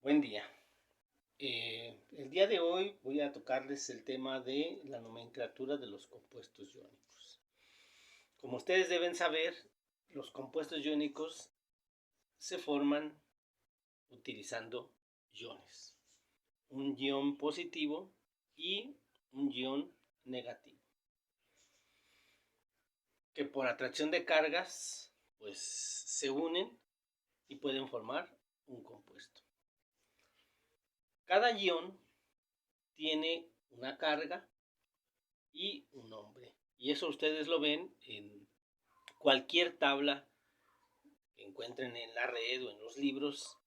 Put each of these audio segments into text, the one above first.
Buen día. El día de hoy voy a tocarles el tema de la nomenclatura de los compuestos iónicos. Como ustedes deben saber, los compuestos iónicos se forman utilizando iones. Un ion positivo y un ion negativo. Que por atracción de cargas, pues se unen y pueden formar un compuesto. Cada ion tiene una carga y un nombre. Y eso ustedes lo ven en cualquier tabla que encuentren en la red o en los libros,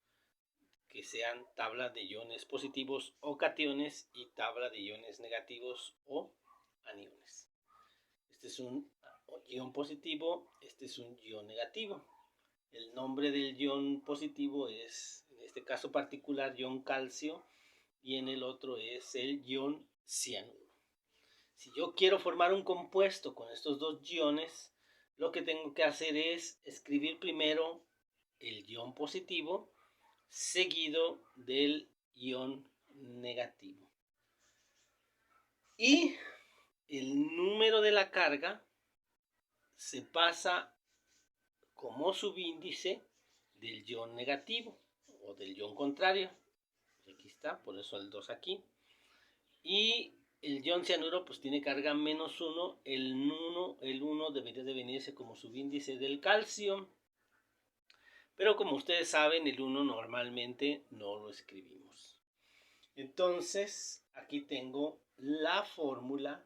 que sean tabla de iones positivos o cationes y tabla de iones negativos o aniones. Este es un ion positivo, este es un ion negativo. El nombre del ion positivo es, en este caso particular, ion calcio, y en el otro es el ion cianuro. Si yo quiero formar un compuesto con estos dos iones, lo que tengo que hacer es escribir primero el ion positivo seguido del ion negativo. Y el número de la carga se pasa como subíndice del ion negativo o del ion contrario. Aquí está, por eso el 2 aquí. Y el ion cianuro pues tiene carga -1, el 1 debería de venirse como subíndice del calcio, pero como ustedes saben el 1 normalmente no lo escribimos. Entonces aquí tengo la fórmula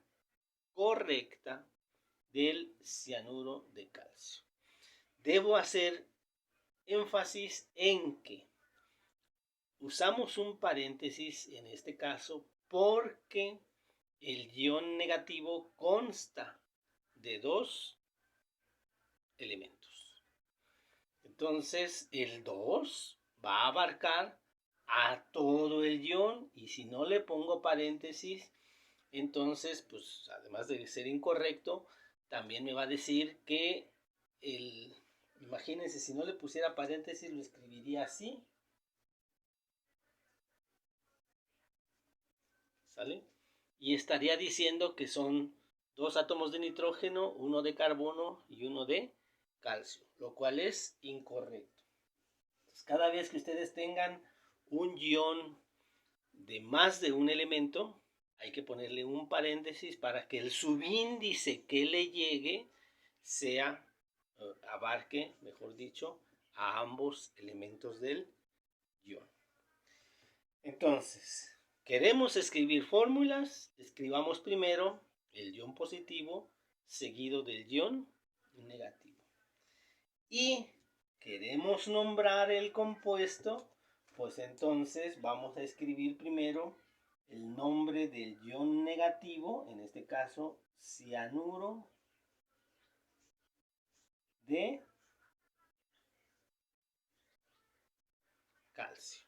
correcta del cianuro de calcio. Debo hacer énfasis en que usamos un paréntesis en este caso porque el ion negativo consta de dos elementos. Entonces el 2 va a abarcar a todo el ion, y si no le pongo paréntesis, entonces pues además de ser incorrecto, también me va a decir que imagínense, si no le pusiera paréntesis lo escribiría así, ¿sale? Y estaría diciendo que son dos átomos de nitrógeno, uno de carbono y uno de calcio, lo cual es incorrecto. Entonces, cada vez que ustedes tengan un ion de más de un elemento, hay que ponerle un paréntesis para que el subíndice que le llegue sea, abarque, mejor dicho, a ambos elementos del ion. Entonces, queremos escribir fórmulas, escribamos primero el ion positivo seguido del ion negativo. Y queremos nombrar el compuesto, pues entonces vamos a escribir primero el nombre del ion negativo, en este caso cianuro de calcio.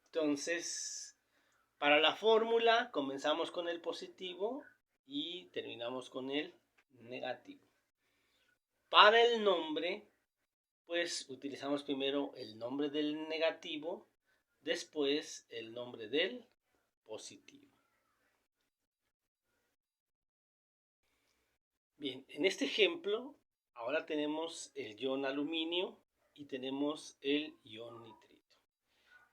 Entonces, para la fórmula comenzamos con el positivo y terminamos con el negativo. Para el nombre, pues utilizamos primero el nombre del negativo, después el nombre del positivo. Bien, en este ejemplo, ahora tenemos el ion aluminio y tenemos el ion nitrito.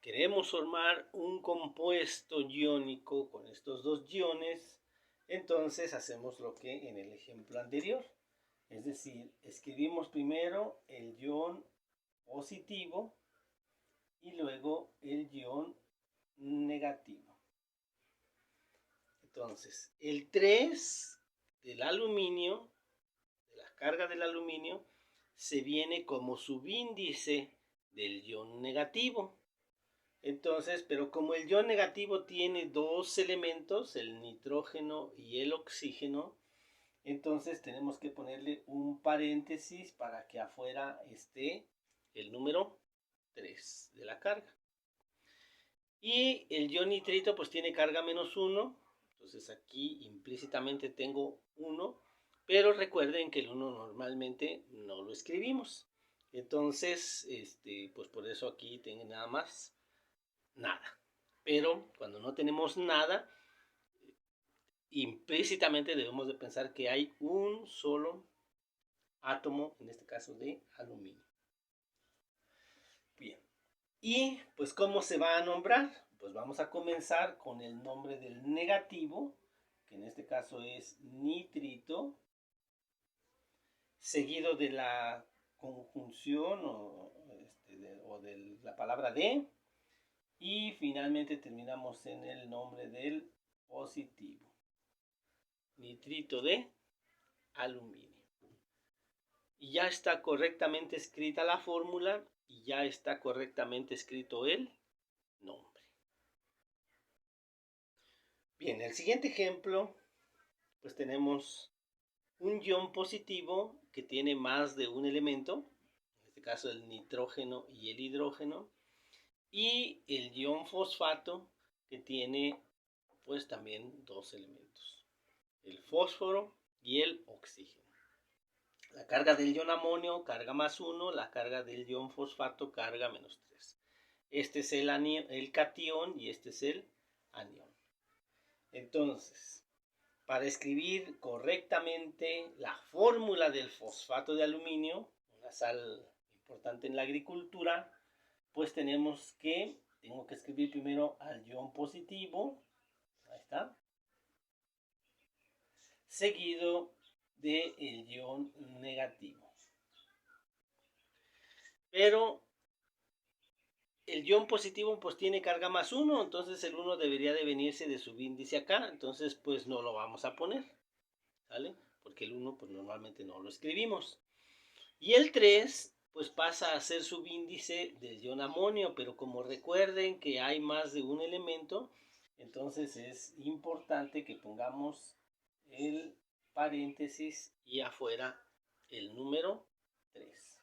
Queremos formar un compuesto iónico con estos dos iones, entonces hacemos lo que en el ejemplo anterior. Es decir, escribimos primero el ion positivo y luego el ion negativo. Entonces, el 3 del aluminio, de la carga del aluminio, se viene como subíndice del ion negativo. Entonces, pero como el ion negativo tiene dos elementos, el nitrógeno y el oxígeno, entonces tenemos que ponerle un paréntesis para que afuera esté el número 3 de la carga. Y el ion nitrito pues tiene carga -1, entonces aquí implícitamente tengo 1, pero recuerden que el 1 normalmente no lo escribimos. Entonces, pues por eso aquí tengo nada más nada. Pero cuando no tenemos nada, implícitamente debemos de pensar que hay un solo átomo, en este caso de aluminio. Bien. Y pues ¿cómo se va a nombrar? Pues vamos a comenzar con el nombre del negativo, que en este caso es nitrito, seguido de la conjunción o de la palabra de, y finalmente terminamos en el nombre del positivo, nitrito de aluminio. Y ya está correctamente escrita la fórmula y ya está correctamente escrito el nombre. Bien, el siguiente ejemplo, pues tenemos un ion positivo que tiene más de un elemento, en este caso el nitrógeno y el hidrógeno, y el ion fosfato que tiene pues también dos elementos, el fósforo y el oxígeno. La carga del ion amonio, carga más 1, la carga del ion fosfato, carga menos 3. Este es el catión y este es el anión. Entonces, para escribir correctamente la fórmula del fosfato de aluminio, una sal importante en la agricultura, pues tengo que escribir primero al ion positivo, ahí está, seguido del ion negativo. Pero el ion positivo pues tiene carga más 1, entonces el 1 debería de venirse de subíndice acá, entonces pues no lo vamos a poner, ¿vale? Porque el 1 pues normalmente no lo escribimos. Y el 3 pues pasa a ser subíndice del ion amonio, pero como recuerden que hay más de un elemento, entonces es importante que pongamos el paréntesis y afuera el número 3.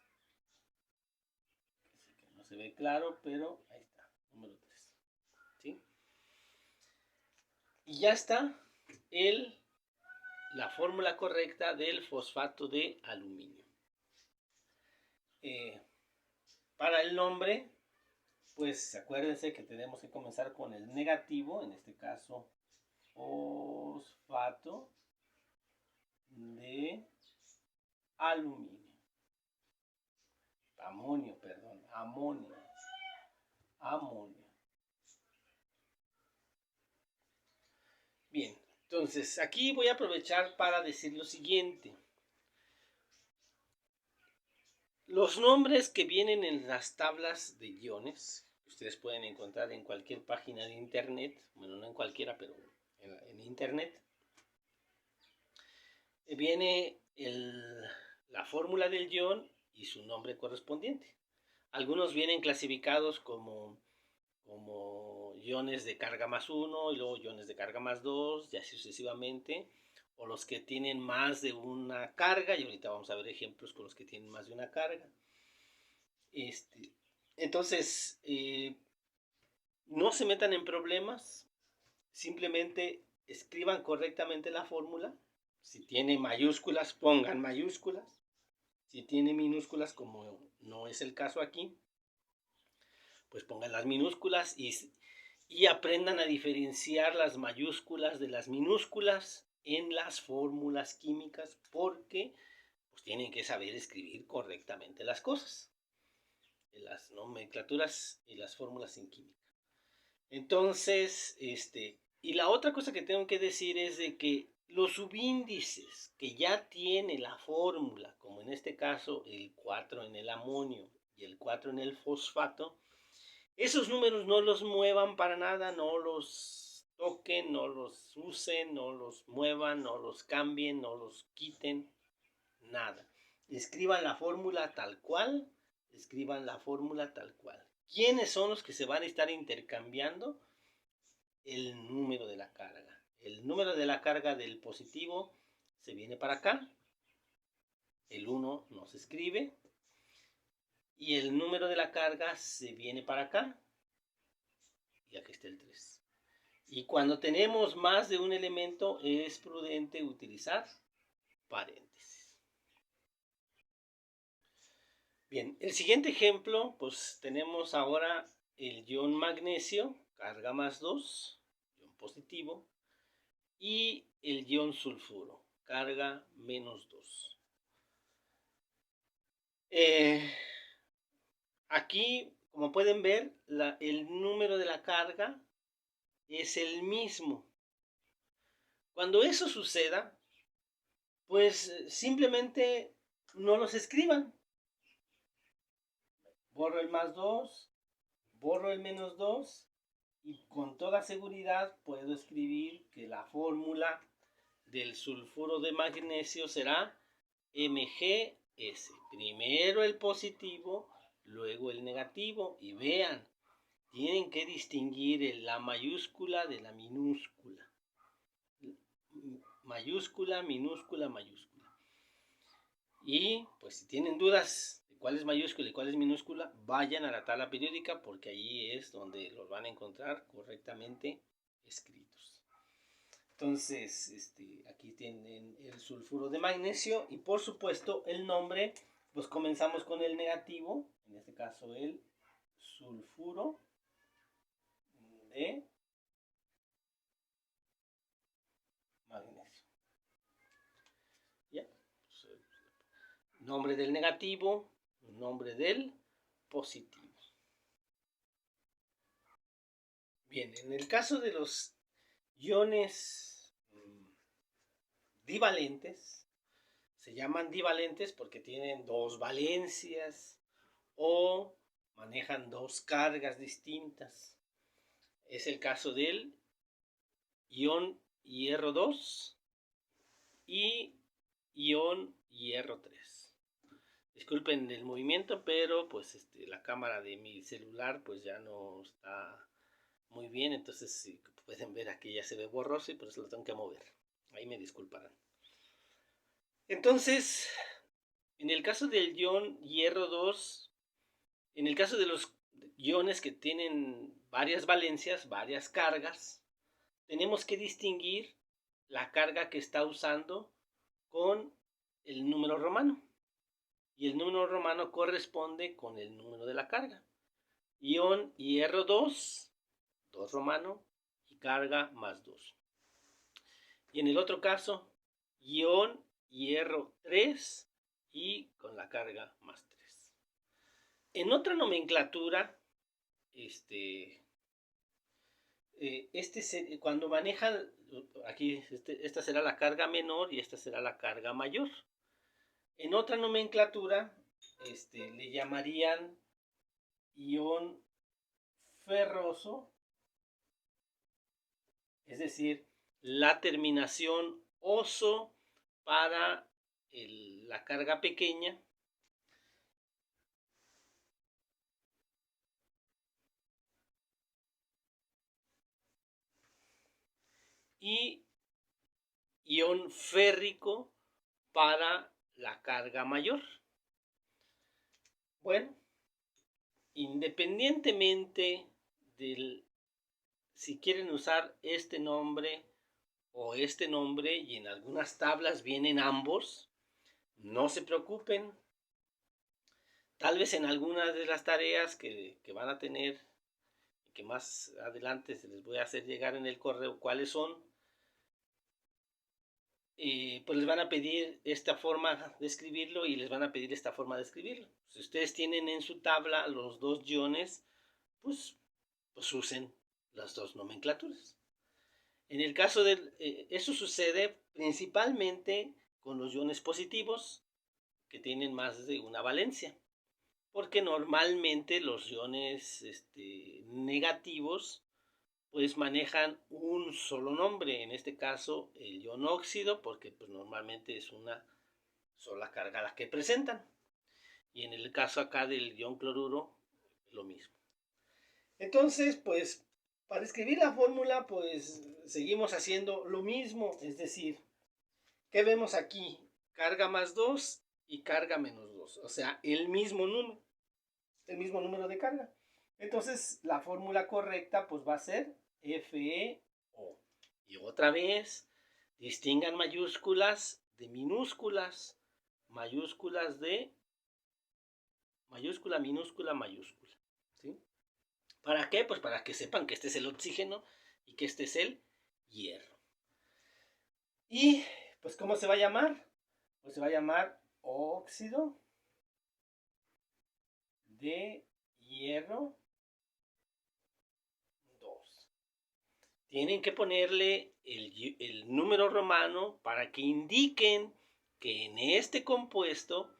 No se ve claro, pero ahí está, número 3. ¿Sí? Y ya está la fórmula correcta del fosfato de aluminio. Para el nombre, pues acuérdense que tenemos que comenzar con el negativo, en este caso fosfato de aluminio. Amonio. Bien, entonces aquí voy a aprovechar para decir lo siguiente. Los nombres que vienen en las tablas de iones, ustedes pueden encontrar en cualquier página de internet, bueno, no en cualquiera, pero en internet, viene la fórmula del ion y su nombre correspondiente. Algunos vienen clasificados como iones de carga más 1 y luego iones de carga más 2 y así sucesivamente, o los que tienen más de una carga, y ahorita vamos a ver ejemplos con los que tienen más de una carga. Entonces, no se metan en problemas, simplemente escriban correctamente la fórmula. Si tiene mayúsculas, pongan mayúsculas. Si tiene minúsculas, como no es el caso aquí, pues pongan las minúsculas y aprendan a diferenciar las mayúsculas de las minúsculas en las fórmulas químicas, porque pues tienen que saber escribir correctamente las cosas, las nomenclaturas y las fórmulas en química. Entonces, y la otra cosa que tengo que decir es de que los subíndices que ya tiene la fórmula, como en este caso el 4 en el amonio y el 4 en el fosfato, esos números no los muevan para nada, no los toquen, no los usen, no los muevan, no los cambien, no los quiten, nada. Escriban la fórmula tal cual, ¿Quiénes son los que se van a estar intercambiando? El número de la carga. El número de la carga del positivo se viene para acá. El 1 no se escribe. Y el número de la carga se viene para acá. Y aquí está el 3. Y cuando tenemos más de un elemento es prudente utilizar paréntesis. Bien, el siguiente ejemplo, pues tenemos ahora el ion magnesio, carga más 2, ion positivo, y el ion sulfuro, carga menos 2. Aquí, como pueden ver, el número de la carga es el mismo. Cuando eso suceda, pues simplemente no los escriban. Borro el más 2, borro el menos 2 y con toda seguridad puedo escribir que la fórmula del sulfuro de magnesio será MgS. Primero el positivo, luego el negativo. Y vean, tienen que distinguir la mayúscula de la minúscula. Mayúscula, minúscula, mayúscula. Y pues si tienen dudas de cuál es mayúscula y cuál es minúscula, vayan a la tabla periódica porque ahí es donde los van a encontrar correctamente escritos. Entonces, aquí tienen el sulfuro de magnesio y por supuesto el nombre, pues comenzamos con el negativo, en este caso el sulfuro de magnesio. ¿Ya? Nombre del negativo, nombre del positivo. Bien, en el caso de los iones divalentes, se llaman divalentes porque tienen dos valencias o manejan dos cargas distintas. Es el caso del ion hierro 2 y ion hierro 3. Disculpen el movimiento, pero pues la cámara de mi celular pues ya no está muy bien, entonces si pueden ver aquí ya se ve borroso y por eso lo tengo que mover. Ahí me disculparán. Entonces, en el caso del ion hierro 2, en el caso de los iones que tienen varias valencias, varias cargas, tenemos que distinguir la carga que está usando con el número romano. Y el número romano corresponde con el número de la carga. Ion hierro 2, 2 romano, y carga más 2. Y en el otro caso, ion hierro 3 y con la carga más 3. En otra nomenclatura, cuando manejan, aquí esta será la carga menor y esta será la carga mayor. En otra nomenclatura, le llamarían ion ferroso, es decir, la terminación oso para la carga pequeña, y ion férrico para la carga mayor. Bueno, independientemente del si quieren usar este nombre o este nombre, y en algunas tablas vienen ambos, no se preocupen. Tal vez en algunas de las tareas que van a tener, que más adelante se les voy a hacer llegar en el correo cuáles son, pues les van a pedir esta forma de escribirlo y les van a pedir esta forma de escribirlo. Si ustedes tienen en su tabla los dos iones, pues usen las dos nomenclaturas. En el caso de eso sucede principalmente con los iones positivos que tienen más de una valencia, porque normalmente los iones negativos pues manejan un solo nombre, en este caso el ion óxido, porque pues normalmente es una sola carga la que presentan, y en el caso acá del ion cloruro lo mismo. Entonces pues para escribir la fórmula pues seguimos haciendo lo mismo, es decir, ¿qué vemos aquí? Carga más 2 y carga menos 2, o sea, el mismo número de carga. Entonces la fórmula correcta pues va a ser FeO. Y otra vez, distingan mayúsculas de minúsculas, mayúsculas de mayúscula, minúscula, mayúscula, ¿sí? ¿Para qué? Pues para que sepan que este es el oxígeno y que este es el hierro. Y pues ¿cómo se va a llamar? Pues se va a llamar óxido de hierro 2. Tienen que ponerle el número romano para que indiquen que en este compuesto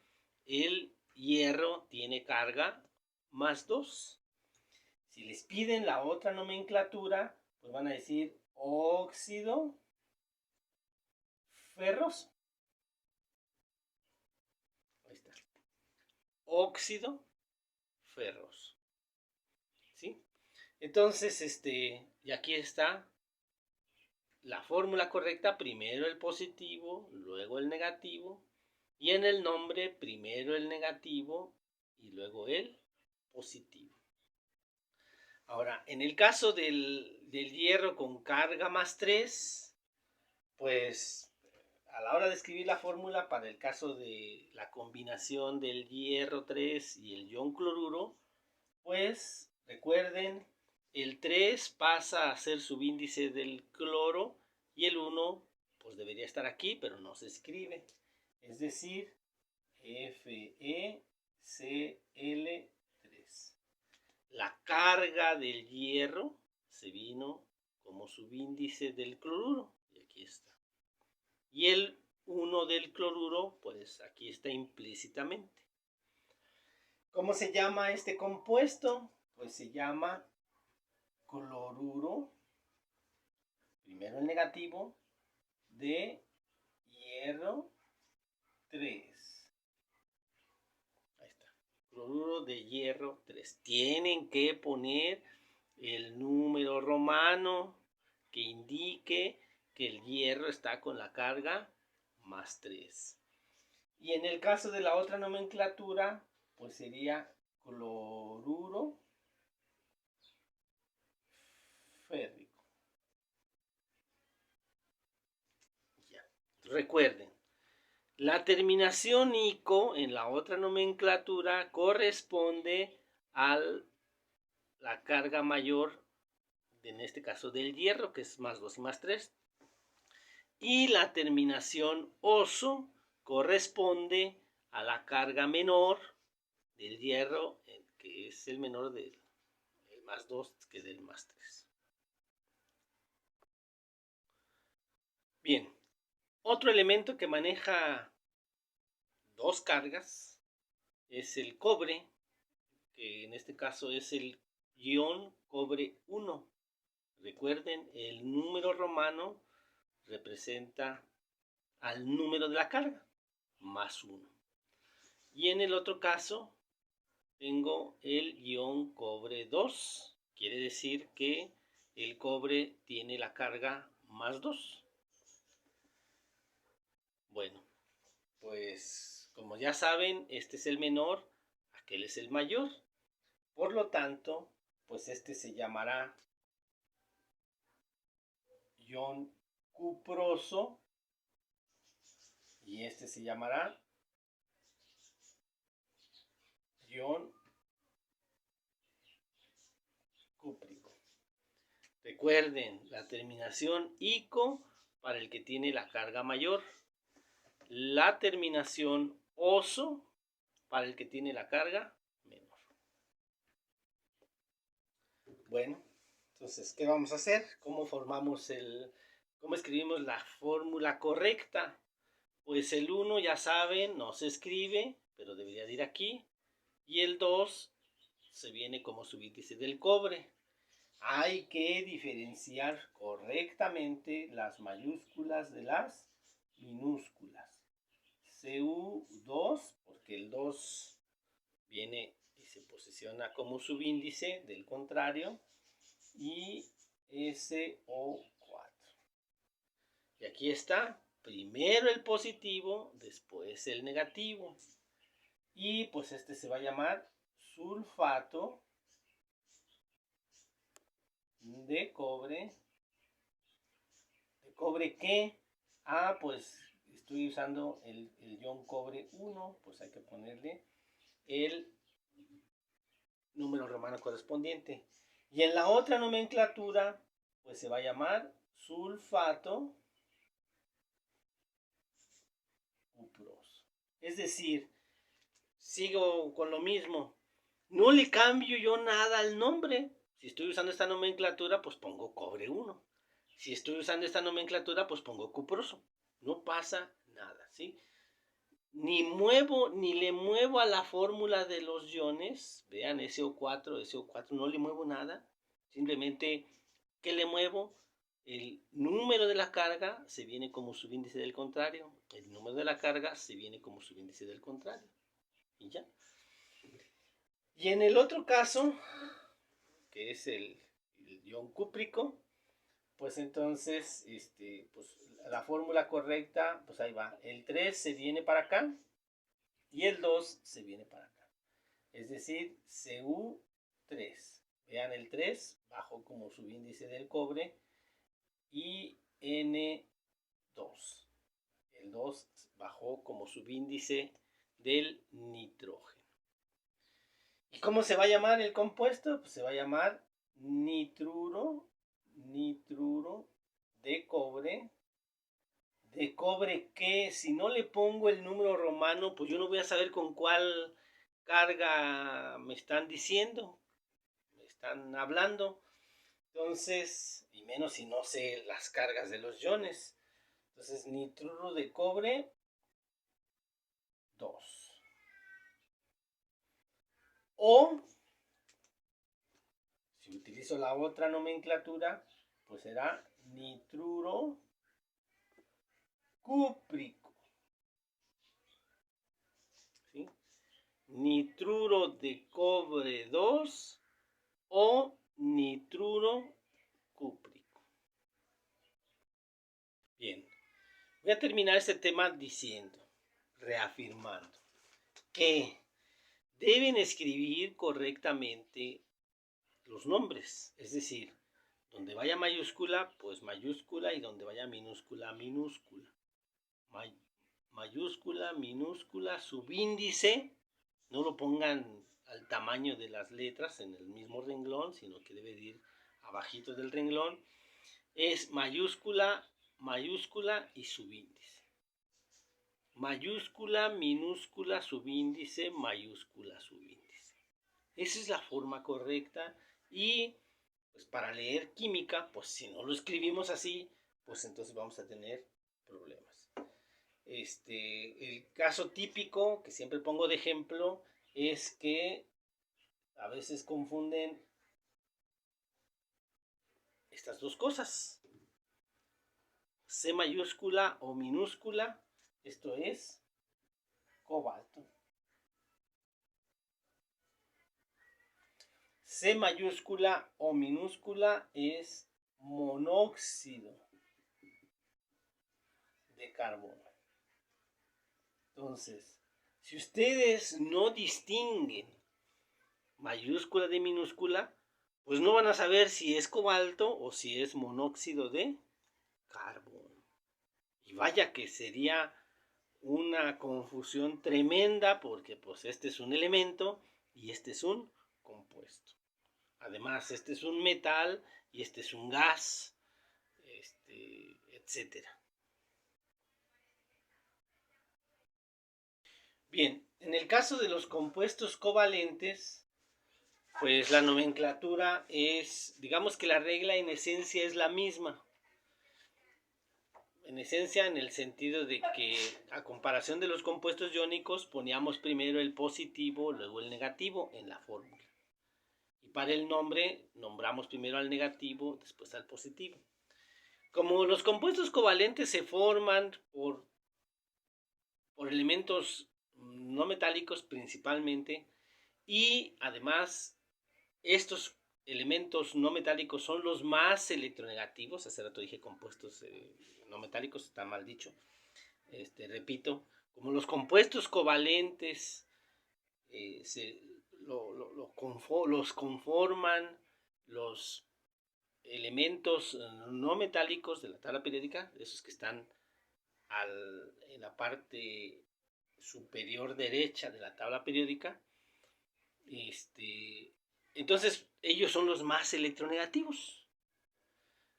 el hierro tiene carga más 2. Si les piden la otra nomenclatura, pues van a decir óxido ferroso. Ahí está. Óxido ferroso. ¿Sí? Entonces, y aquí está la fórmula correcta: primero el positivo, luego el negativo, y en el nombre primero el negativo y luego el positivo. Ahora, en el caso del hierro con carga más 3, pues a la hora de escribir la fórmula para el caso de la combinación del hierro 3 y el ion cloruro, pues recuerden, el 3 pasa a ser subíndice del cloro y el 1 pues debería estar aquí, pero no se escribe. Es decir, FeCl3. La carga del hierro se vino como subíndice del cloruro, y aquí está. Y el 1 del cloruro, pues aquí está implícitamente. ¿Cómo se llama este compuesto? Pues se llama cloruro, primero el negativo, de hierro 3. Ahí está. Cloruro de hierro 3. Tienen que poner el número romano que indique que el hierro está con la carga más 3. Y en el caso de la otra nomenclatura, pues sería cloruro férrico. Ya. Recuerden, la terminación ico en la otra nomenclatura corresponde a la carga mayor, en este caso del hierro, que es más 2 y más 3. Y la terminación oso corresponde a la carga menor del hierro, que es el menor del más 2 que del más 3. Bien, otro elemento que maneja dos cargas es el cobre, que en este caso es el ion cobre 1. Recuerden, el número romano representa al número de la carga, más 1. Y en el otro caso tengo el ion cobre 2. Quiere decir que el cobre tiene la carga más 2. Bueno, pues como ya saben, este es el menor, aquel es el mayor. Por lo tanto, pues este se llamará ion cuproso y este se llamará ion cúprico. Recuerden, la terminación ico para el que tiene la carga mayor, la terminación oso para el que tiene la carga menor. Bueno, entonces, ¿qué vamos a hacer? ¿Cómo escribimos la fórmula correcta? Pues el 1, ya saben, no se escribe, pero debería de ir aquí. Y el 2 se viene como subíndice del cobre. Hay que diferenciar correctamente las mayúsculas de las minúsculas. Cu2, porque el 2 viene y se posiciona como subíndice del contrario, y SO4. Y aquí está, primero el positivo, después el negativo. Y pues este se va a llamar sulfato de cobre. ¿De cobre qué? Ah, pues estoy usando el ion cobre 1, pues hay que ponerle el número romano correspondiente. Y en la otra nomenclatura, pues se va a llamar sulfato cuproso. Es decir, sigo con lo mismo. No le cambio yo nada al nombre. Si estoy usando esta nomenclatura, pues pongo cobre 1. Si estoy usando esta nomenclatura, pues pongo cuproso. No pasa nada, ¿sí? Ni le muevo a la fórmula de los iones. Vean, SO4, no le muevo nada. Simplemente, ¿qué le muevo? El número de la carga se viene como subíndice del contrario. El número de la carga se viene como subíndice del contrario. Y ya. Y en el otro caso, que es el ion cúprico, pues entonces, pues la fórmula correcta, pues ahí va. El 3 se viene para acá y el 2 se viene para acá. Es decir, Cu3. Vean, el 3 bajó como subíndice del cobre y N2. El 2 bajó como subíndice del nitrógeno. ¿Y cómo se va a llamar el compuesto? Pues se va a llamar nitruro de cobre. De cobre que si no le pongo el número romano, pues yo no voy a saber con cuál carga me están diciendo, me están hablando. Entonces, y menos si no sé las cargas de los iones. Entonces, nitruro de cobre 2. O, si utilizo la otra nomenclatura, pues será nitruro cúprico. ¿Sí? Nitruro de cobre 2 o nitruro cúprico. Bien, voy a terminar este tema diciendo, reafirmando, que deben escribir correctamente los nombres, es decir, donde vaya mayúscula, pues mayúscula, y donde vaya minúscula, minúscula. Mayúscula, minúscula, subíndice, no lo pongan al tamaño de las letras en el mismo renglón, sino que debe ir abajito del renglón. Es mayúscula, mayúscula y subíndice. Mayúscula, minúscula, subíndice, mayúscula, subíndice. Esa es la forma correcta y pues para leer química, pues si no lo escribimos así, pues entonces vamos a tener problemas. El caso típico que siempre pongo de ejemplo es que a veces confunden estas dos cosas. C mayúscula o minúscula, esto es cobalto. C mayúscula o minúscula es monóxido de carbono. Entonces, si ustedes no distinguen mayúscula de minúscula, pues no van a saber si es cobalto o si es monóxido de carbono. Y vaya que sería una confusión tremenda porque pues este es un elemento y este es un compuesto. Además, este es un metal y este es un gas, etcétera. Bien, en el caso de los compuestos covalentes, pues la nomenclatura es, digamos que la regla en esencia es la misma. En esencia, en el sentido de que a comparación de los compuestos iónicos poníamos primero el positivo, luego el negativo en la fórmula. Y para el nombre nombramos primero al negativo, después al positivo. Como los compuestos covalentes se forman por elementos no metálicos principalmente, y además estos elementos no metálicos son los más electronegativos. Hace rato dije compuestos no metálicos, está mal dicho. Repito, como los compuestos covalentes los conforman los elementos no metálicos de la tabla periódica, esos que están en la parte superior derecha de la tabla periódica, Entonces, ellos son los más electronegativos.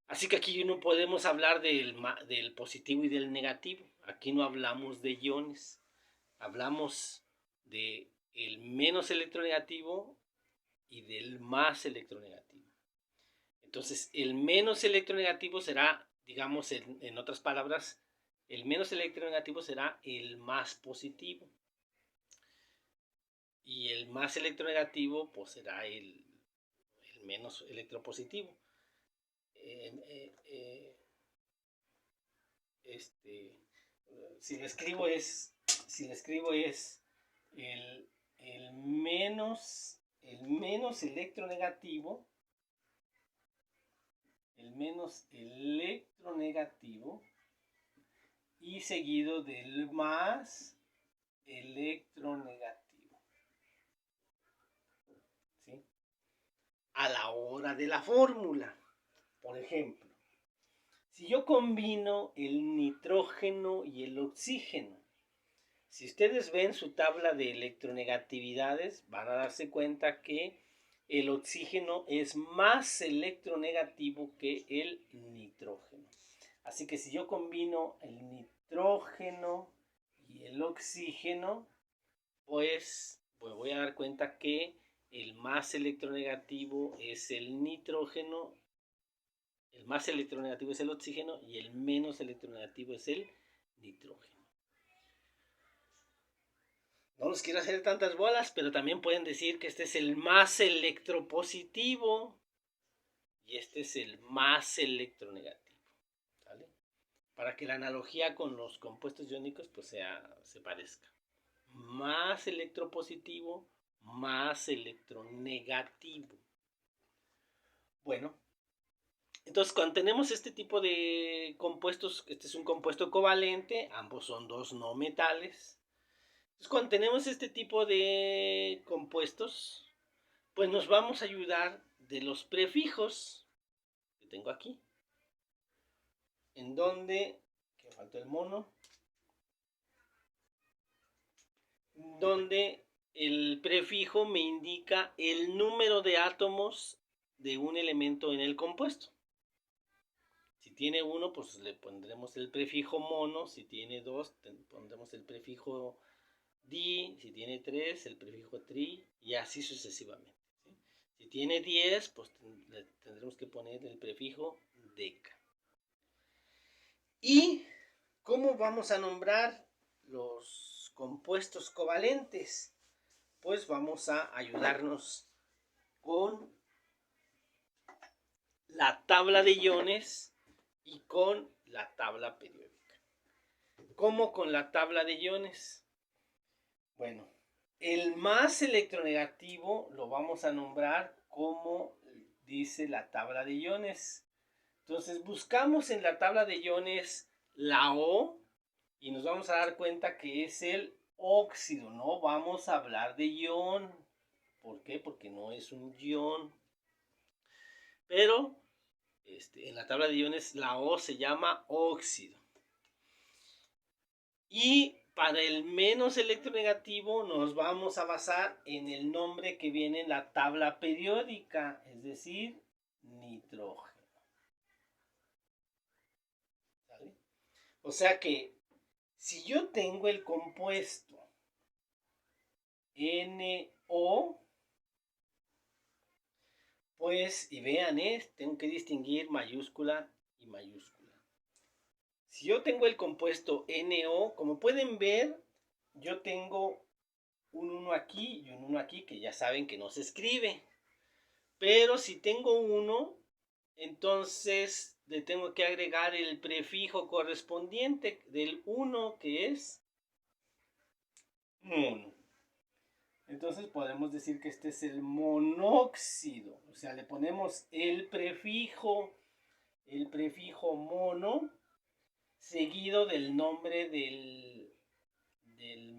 Así que aquí no podemos hablar del positivo y del negativo. Aquí no hablamos de iones. Hablamos de el menos electronegativo y del más electronegativo. Entonces, el menos electronegativo será, digamos, en otras palabras, el menos electronegativo será el más positivo. Y el más electronegativo, pues será el menos electropositivo. Si lo escribo es el, el menos electronegativo, y seguido del más electronegativo, ¿sí? A la hora de la fórmula, por ejemplo, si yo combino el nitrógeno y el oxígeno, si ustedes ven su tabla de electronegatividades, van a darse cuenta que el oxígeno es más electronegativo que el nitrógeno. Así que si yo combino el nitrógeno y el oxígeno, pues me voy a dar cuenta que el más electronegativo es el nitrógeno, el más electronegativo es el oxígeno y el menos electronegativo es el nitrógeno. No los quiero hacer tantas bolas, pero también pueden decir que este es el más electropositivo y este es el más electronegativo, ¿sale? Para que la analogía con los compuestos iónicos pues se parezca. Más electropositivo, más electronegativo. Bueno, entonces cuando tenemos este tipo de compuestos, este es un compuesto covalente, ambos son dos no metales. Entonces cuando tenemos este tipo de compuestos, pues nos vamos a ayudar de los prefijos que tengo aquí, en donde, que falta el mono, donde el prefijo me indica el número de átomos de un elemento en el compuesto. Si tiene 1, pues le pondremos el prefijo mono. Si tiene 2, pondremos el prefijo di. Si tiene 3, el prefijo tri, y así sucesivamente, ¿sí? Si tiene 10, pues le tendremos que poner el prefijo deca. ¿Y cómo vamos a nombrar los compuestos covalentes? Pues vamos a ayudarnos con la tabla de iones y con la tabla periódica. ¿Cómo con la tabla de iones? Bueno, el más electronegativo lo vamos a nombrar como dice la tabla de iones. Entonces buscamos en la tabla de iones la O y nos vamos a dar cuenta que es el óxido. No vamos a hablar de ion. ¿Por qué? Porque no es un ion. Pero en la tabla de iones la O se llama óxido. Y para el menos electronegativo nos vamos a basar en el nombre que viene en la tabla periódica, es decir, nitrógeno. ¿Sale? O sea que si yo tengo el compuesto NO, pues, y vean, tengo que distinguir mayúscula y mayúscula. Si yo tengo el compuesto NO, como pueden ver, yo tengo un 1 aquí y un 1 aquí, que ya saben que no se escribe. Pero si tengo 1, entonces le tengo que agregar el prefijo correspondiente del 1, que es 1. Entonces podemos decir que este es el monóxido. O sea, le ponemos el prefijo mono seguido del nombre del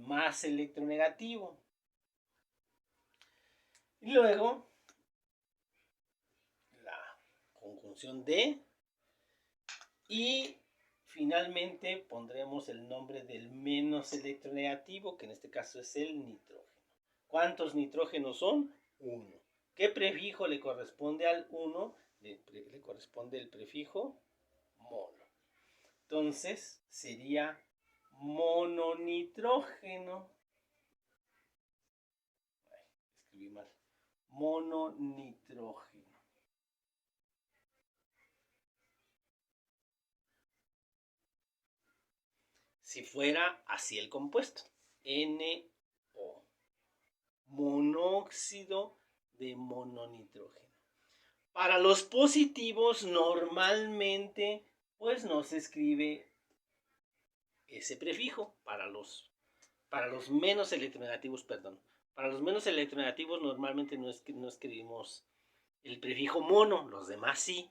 más electronegativo. Y luego la conjunción de, y finalmente pondremos el nombre del menos electronegativo, que en este caso es el nitrógeno. ¿Cuántos nitrógenos son? 1. ¿Qué prefijo le corresponde al 1? Le corresponde el prefijo mono. Entonces sería mononitrógeno. Escribí mal. Mononitrógeno. Si fuera así el compuesto, NO, monóxido de mononitrógeno. Para los positivos normalmente pues no se escribe ese prefijo. Para los menos electronegativos, perdón. Para los menos electronegativos normalmente no escribimos el prefijo mono, los demás sí,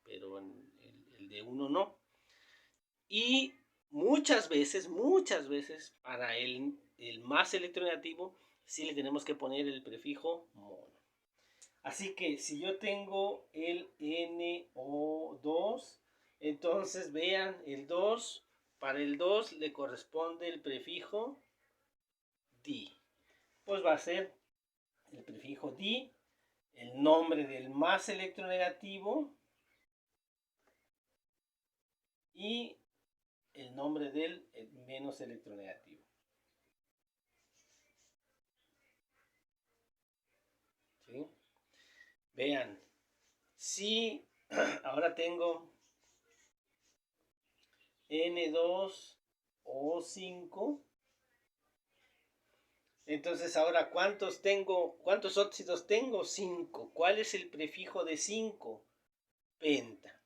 pero el de uno no. Y muchas veces, para el más electronegativo, sí le tenemos que poner el prefijo mono. Así que si yo tengo el NO2, entonces vean, el 2, para el 2 le corresponde el prefijo di. Pues va a ser el prefijo di, el nombre del más electronegativo y el nombre del menos electronegativo. ¿Sí? Vean, si ahora tengo N2O5, entonces ahora ¿cuántos óxidos tengo? 5. ¿Cuál es el prefijo de 5? Penta.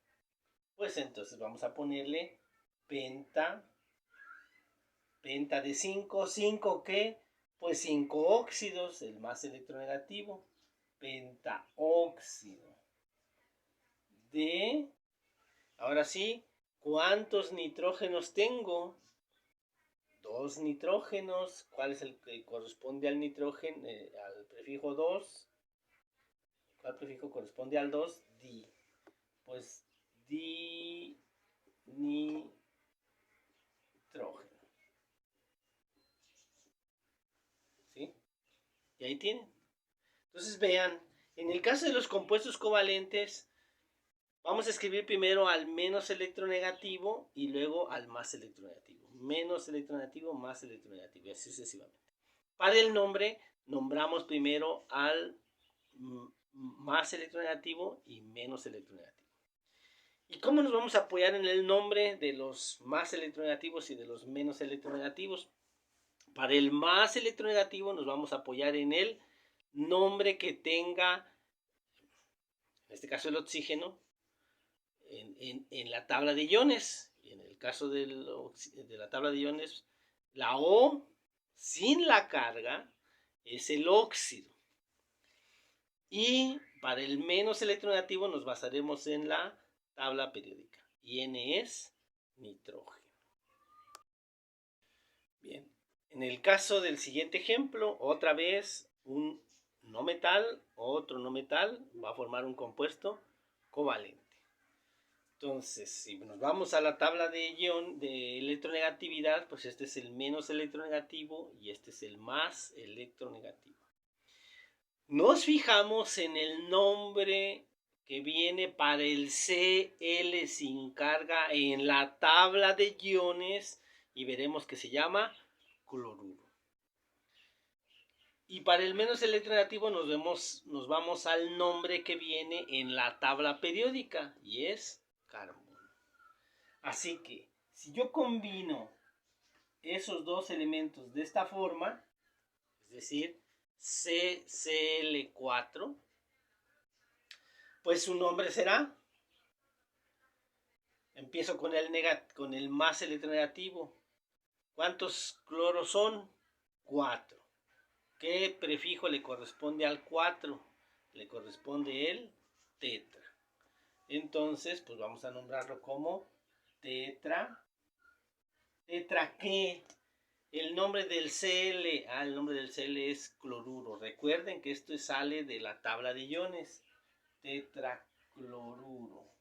Pues entonces vamos a ponerle penta de 5. ¿5 qué? Pues 5 óxidos, el más electronegativo. Pentaóxido de, ahora sí, ¿cuántos nitrógenos tengo? 2 nitrógenos. ¿Cuál es el que corresponde al nitrógeno? Al prefijo 2. ¿Cuál prefijo corresponde al 2? Di. Pues di nitrógeno. ¿Sí? Y ahí tienen. Entonces vean, en el caso de los compuestos covalentes, vamos a escribir primero al menos electronegativo y luego al más electronegativo. Menos electronegativo, más electronegativo, y así sucesivamente. Para el nombre, nombramos primero al más electronegativo y menos electronegativo. ¿Y cómo nos vamos a apoyar en el nombre de los más electronegativos y de los menos electronegativos? Para el más electronegativo nos vamos a apoyar en el nombre que tenga, en este caso el oxígeno, en la tabla de iones. En el caso de la tabla de iones, la O sin la carga es el óxido. Y para el menos electronegativo nos basaremos en la tabla periódica. Y N es nitrógeno. Bien, en el caso del siguiente ejemplo, otra vez un no metal, otro no metal, va a formar un compuesto covalente. Entonces, si nos vamos a la tabla de electronegatividad, pues este es el menos electronegativo y este es el más electronegativo. Nos fijamos en el nombre que viene para el Cl sin carga en la tabla de iones y veremos que se llama cloruro. Y para el menos electronegativo nos vamos al nombre que viene en la tabla periódica y es carbono. Así que si yo combino esos dos elementos de esta forma, es decir, CCl4, pues su nombre será, empiezo con el más electronegativo. ¿Cuántos cloros son? 4. ¿Qué prefijo le corresponde al 4? Le corresponde el tetra. Entonces, pues vamos a nombrarlo como tetra. ¿Tetra qué? El nombre del Cl. El nombre del Cl es cloruro. Recuerden que esto sale de la tabla de iones. Tetracloruro.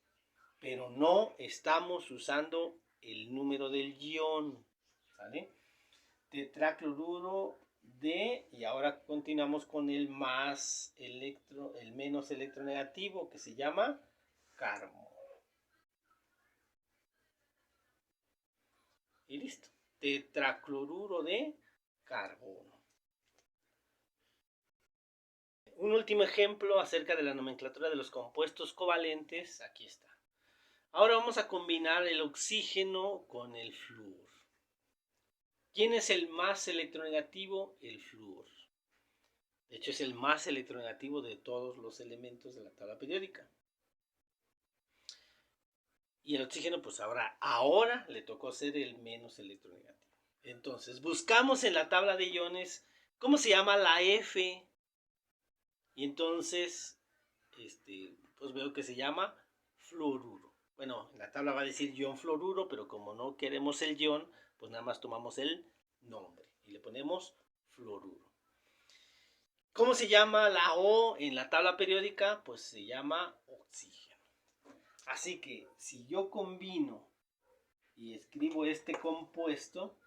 Pero no estamos usando el número del ion. ¿Sale? Tetracloruro D, y ahora continuamos con el menos electronegativo, que se llama carbono. Y listo. Tetracloruro de carbono. Un último ejemplo acerca de la nomenclatura de los compuestos covalentes. Aquí está. Ahora vamos a combinar el oxígeno con el flúor. ¿Quién es el más electronegativo? El flúor. De hecho, es el más electronegativo de todos los elementos de la tabla periódica. Y el oxígeno, pues ahora le tocó ser el menos electronegativo. Entonces, buscamos en la tabla de iones cómo se llama la F. Y entonces, pues veo que se llama fluoruro. Bueno, en la tabla va a decir ion fluoruro, pero como no queremos el ion, pues nada más tomamos el nombre y le ponemos fluoruro. ¿Cómo se llama la O en la tabla periódica? Pues se llama oxígeno. Así que si yo combino y escribo este compuesto,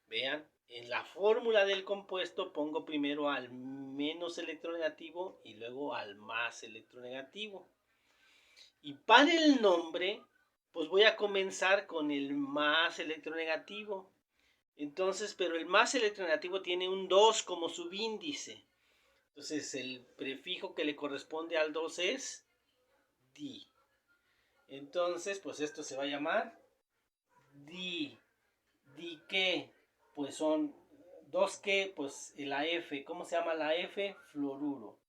vean, en la fórmula del compuesto pongo primero al menos electronegativo y luego al más electronegativo. Y para el nombre, pues voy a comenzar con el más electronegativo. Entonces, pero el más electronegativo tiene un 2 como subíndice. Entonces, el prefijo que le corresponde al 2 es di. Entonces, pues esto se va a llamar di. ¿Di qué? Pues son 2 qué, pues la F. ¿Cómo se llama la F? Fluoruro.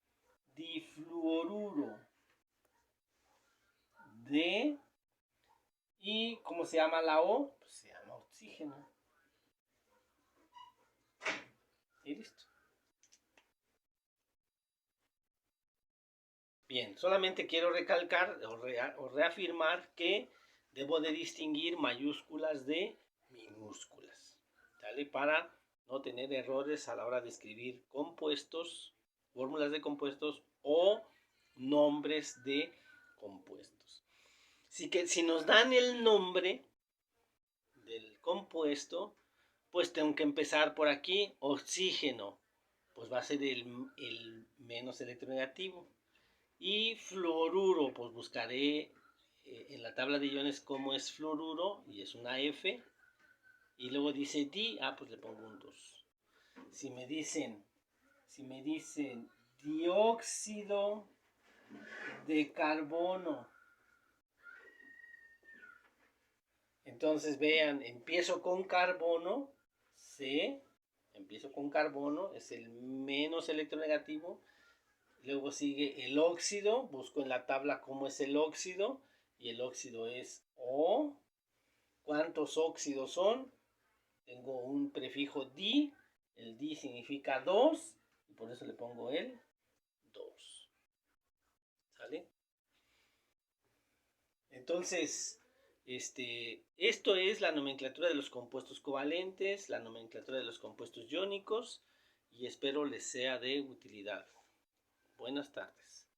Difluoruro de. ¿Y cómo se llama la O? Pues se llama oxígeno. Y listo. Bien, solamente quiero recalcar o reafirmar que debo de distinguir mayúsculas de minúsculas, ¿vale? Para no tener errores a la hora de escribir compuestos, fórmulas de compuestos o nombres de compuestos. Así que si nos dan el nombre del compuesto, pues tengo que empezar por aquí. Oxígeno, pues va a ser el menos electronegativo. Y fluoruro, pues buscaré en la tabla de iones cómo es fluoruro, y es una F. Y luego dice di, pues le pongo un 2. Si me dicen dióxido de carbono, entonces vean, empiezo con carbono, C, empiezo con carbono, es el menos electronegativo. Luego sigue el óxido, busco en la tabla cómo es el óxido, y el óxido es O. ¿Cuántos óxidos son? Tengo un prefijo di, el di significa 2, y por eso le pongo el 2. ¿Sale? Entonces, esto es la nomenclatura de los compuestos covalentes, la nomenclatura de los compuestos iónicos, y espero les sea de utilidad. Buenas tardes.